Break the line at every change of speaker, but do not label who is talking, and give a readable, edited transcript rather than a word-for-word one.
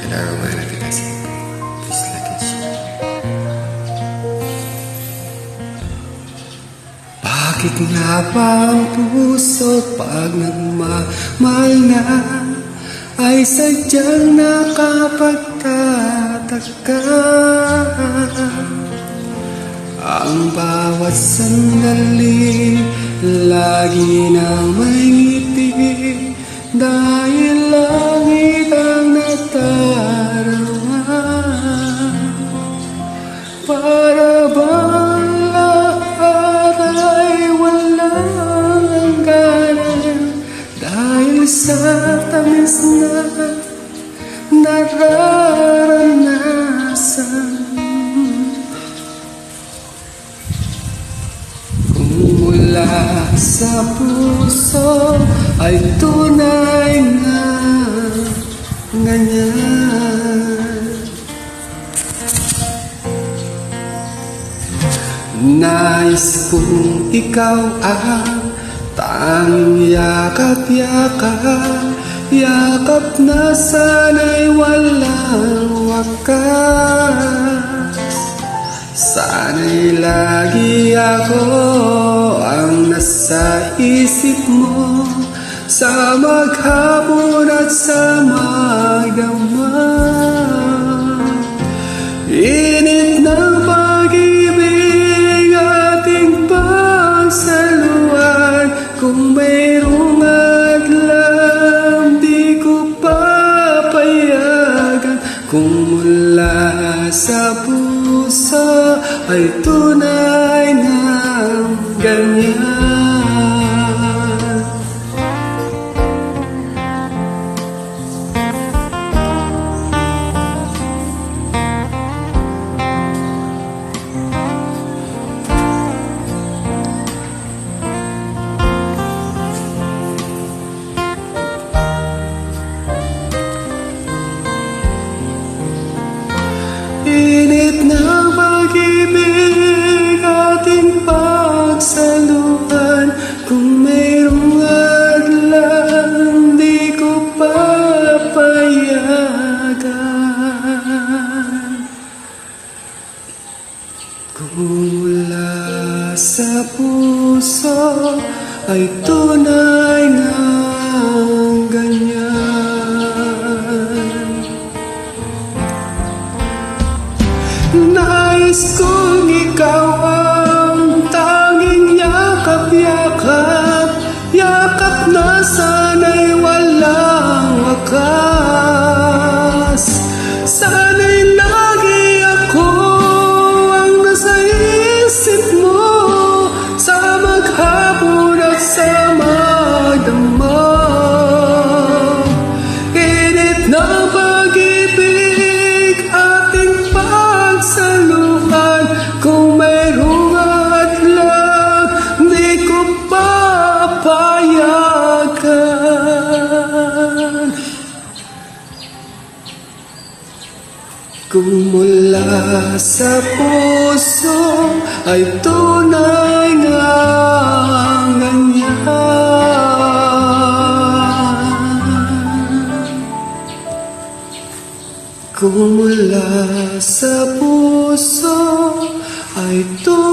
Kailangan mo na kasi. Please like and share. Bakit nga ba ang puso pag nagmamahal na ay sadyang nakapagtataka? Ang bawat sandali lagi nang may ngiti dahil langit ang nadarama. Para bang lahat ay walang hangganan dahil sa tamis na nararanasan. Mula sa puso ay tunay na ganyan. Nais kong ikaw ang tanging yakap-yakap, yakap na sana'y walang wakas. Sana'y lagi ako ang nasa isip mo, sa maghapon at sa magdamag. Init ng pag-ibig ating pagsaluhan, kung mayroong adlang di ko papayagan. Kung mula sa puso ay tunay na ganyan. Init ng pag-ibig ating pagsaluhan, kung mayroong adlang di ko papayagan. Kung mula sa puso ay tunay na ganyan. Nais kong ikaw ang tanging yakap-yakap, yakap na sana'y walang wakas. Sana'y lagi ako ang nasa isip mo, sa maghapon at sa magdamag. Init ng pag-ibig ating pagsaluhan, kung mayroong adlang di ko papayagan. Kung mula sa puso ay tunay nga ganyan. Kung mula sa puso ay tunay